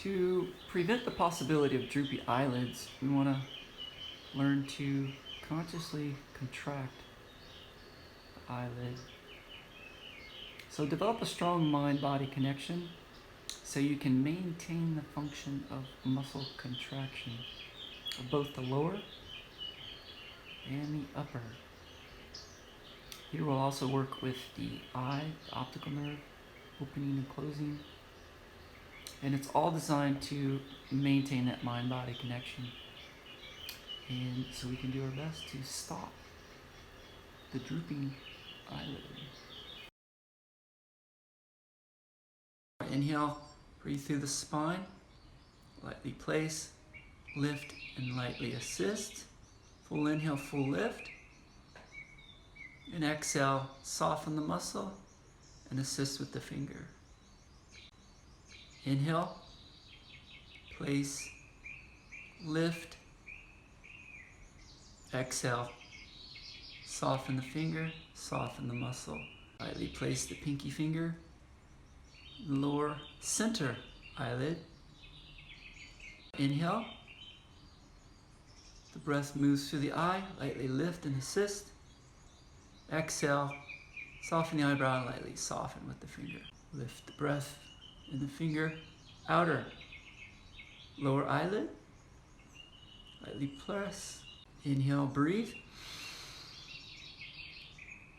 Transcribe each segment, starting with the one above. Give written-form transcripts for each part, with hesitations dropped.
To prevent the possibility of droopy eyelids, we want to learn to consciously contract the eyelid. So develop a strong mind-body connection so you can maintain the function of muscle contraction of both the lower and the upper. Here we'll also work with the eye, the optical nerve, opening and closing. And it's all designed to maintain that mind-body connection. And so we can do our best to stop the drooping eyelid. Inhale, breathe through the spine. Lightly place, lift, and lightly assist. Full inhale, full lift. And exhale, soften the muscle and assist with the finger. Inhale, place, lift, exhale, soften the finger, soften the muscle. Lightly place the pinky finger, lower center eyelid. Inhale, the breath moves through the eye, lightly lift and assist. Exhale, soften the eyebrow and lightly soften with the finger. Lift the breath in the finger, outer lower eyelid. Lightly press. Inhale, breathe.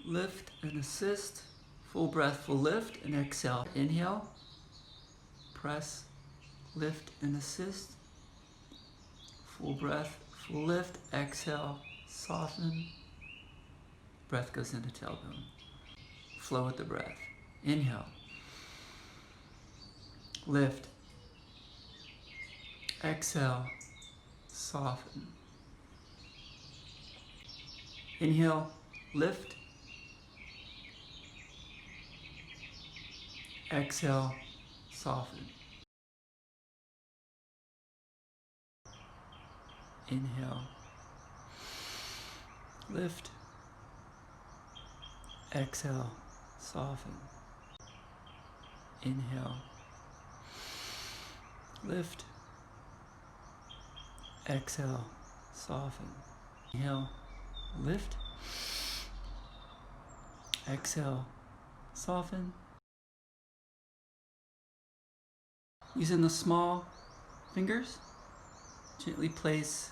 Lift and assist. Full breath, full lift, and exhale. Inhale, press, lift and assist. Full breath, full lift, exhale, soften. Breath goes into tailbone. Flow with the breath. Inhale. Lift. Exhale. Soften. Inhale. Lift. Exhale. Soften. Inhale. Lift. Exhale. Soften. Inhale. Lift. Exhale. Soften. Inhale. Lift. Exhale. Soften. Using the small fingers, gently place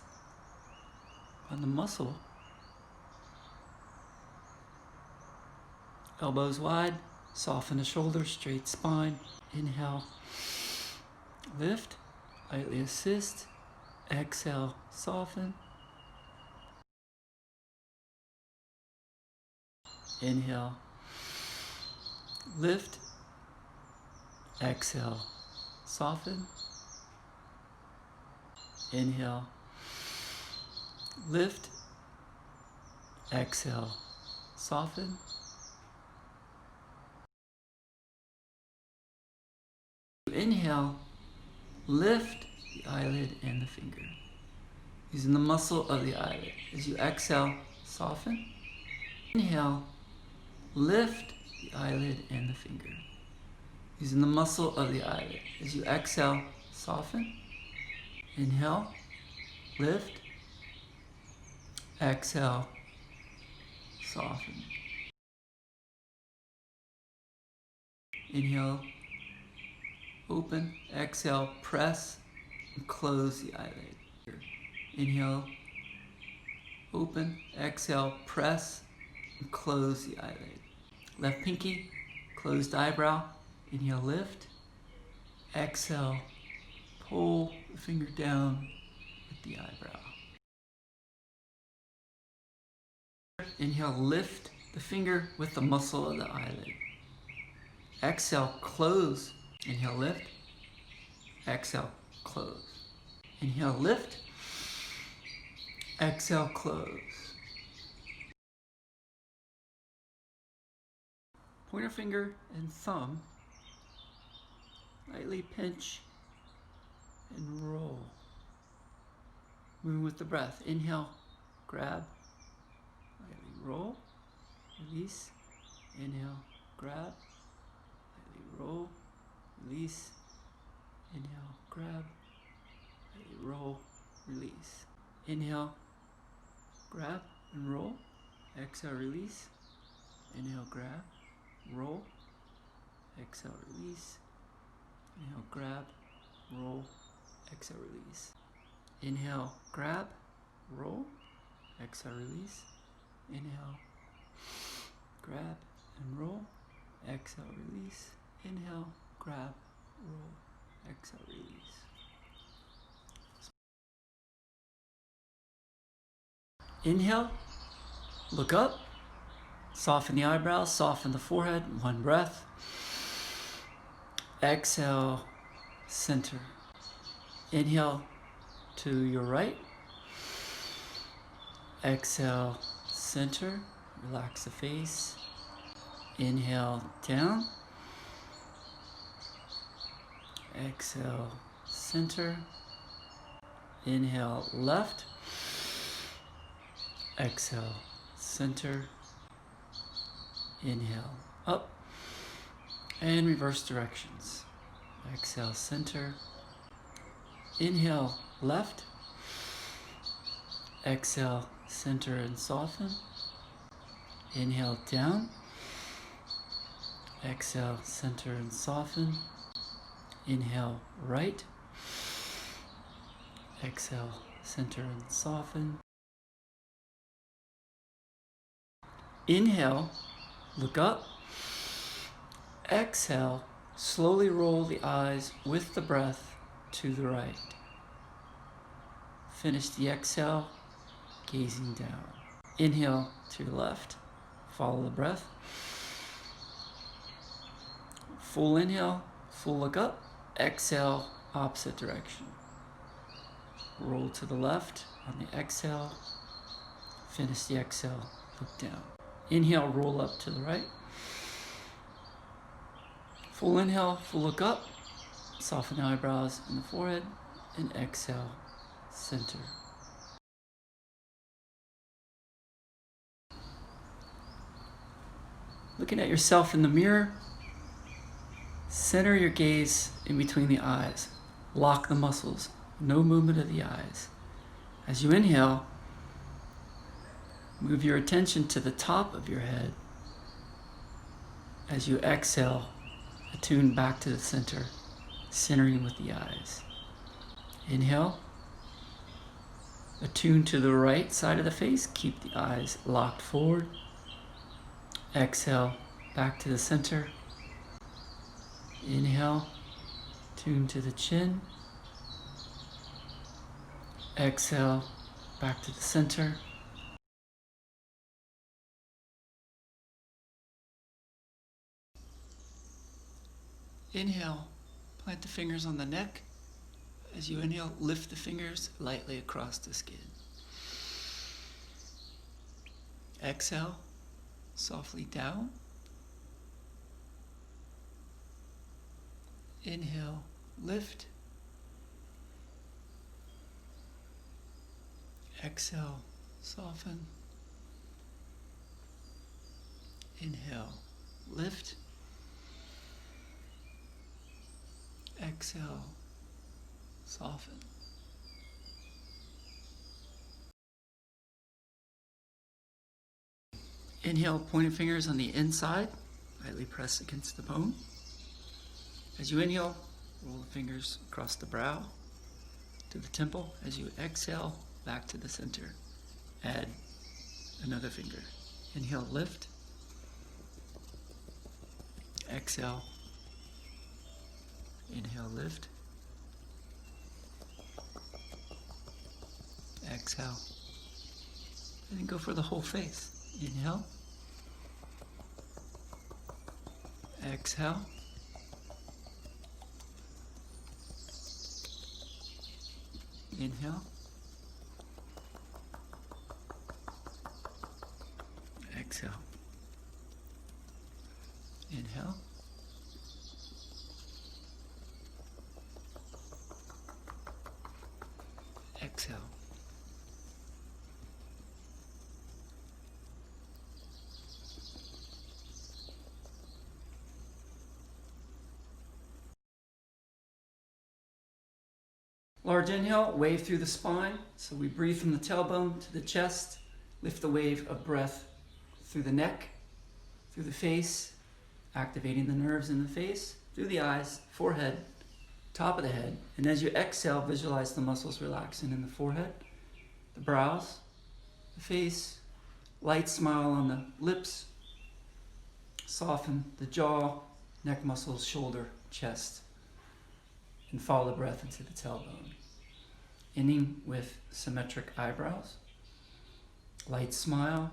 on the muscle. Elbows wide, soften the shoulders, straight spine. Inhale, lift, lightly assist. Exhale, soften. Inhale, lift. Exhale, soften. Inhale, lift. Exhale, soften. Inhale, lift the eyelid and the finger, using the muscle of the eyelid. As you exhale, soften. Inhale, lift the eyelid and the finger, using the muscle of the eyelid. As you exhale, soften. Inhale, lift. Exhale, soften. Inhale, open. Exhale, press and close the eyelid. Inhale, open. Exhale, press and close the eyelid. Left pinky, closed eyebrow. Inhale, lift. Exhale, pull the finger down with the eyebrow. Inhale, lift the finger with the muscle of the eyelid. Exhale, close. Inhale, lift. Exhale, close. Inhale, lift. Exhale, close. Pointer finger and thumb lightly pinch and roll. Moving with the breath. Inhale, grab, lightly roll, release. Inhale, grab, lightly roll, release. Inhale, grab, roll, release. Inhale, grab and roll. Exhale, release. Inhale, grab, roll. Exhale, release. Inhale, grab, roll. Exhale, release. Inhale, grab, roll. Exhale, release. Inhale, grab and roll. Exhale, release. Inhale, grab, roll. Exhale, release. Inhale, look up, soften the eyebrows, soften the forehead, one breath. Exhale, center. Inhale to your right. Exhale, center, relax the face. Inhale, down. Exhale, center. Inhale, left. Exhale, center. Inhale, up. And reverse directions. Exhale, center. Inhale, left. Exhale, center and soften. Inhale, down. Exhale, center and soften. Inhale, right. Exhale, center and soften. Inhale, look up. Exhale, slowly roll the eyes with the breath to the right. Finish the exhale, gazing down. Inhale to your left. Follow the breath. Full inhale, full look up. Exhale, opposite direction. Roll to the left on the exhale. Finish the exhale, look down. Inhale, roll up to the right. Full inhale, full look up. Soften the eyebrows and the forehead. And exhale, center. Looking at yourself in the mirror, center your gaze in between the eyes. Lock the muscles. No movement of the eyes. As you inhale, move your attention to the top of your head. As you exhale, attune back to the center, centering with the eyes. Inhale. Attune to the right side of the face. Keep the eyes locked forward. Exhale, back to the center. Inhale, tune to the chin. Exhale, back to the center. Inhale, plant the fingers on the neck. As you inhale, lift the fingers lightly across the skin. Exhale, softly down. Inhale, lift. Exhale, soften. Inhale, lift. Exhale, soften. Inhale, pointing fingers on the inside, lightly press against the bone. As you inhale, roll the fingers across the brow to the temple. As you exhale, back to the center. Add another finger. Inhale, lift. Exhale. Inhale, lift. Exhale. And then go for the whole face. Inhale. Exhale. Inhale. Exhale. Inhale. Exhale. Large inhale, wave through the spine. So we breathe from the tailbone to the chest. Lift the wave of breath through the neck, through the face, activating the nerves in the face, through the eyes, forehead, top of the head. And as you exhale, visualize the muscles relaxing in the forehead, the brows, the face, light smile on the lips, soften the jaw, neck muscles, shoulder, chest, and follow the breath into the tailbone. Ending with symmetric eyebrows, light smile,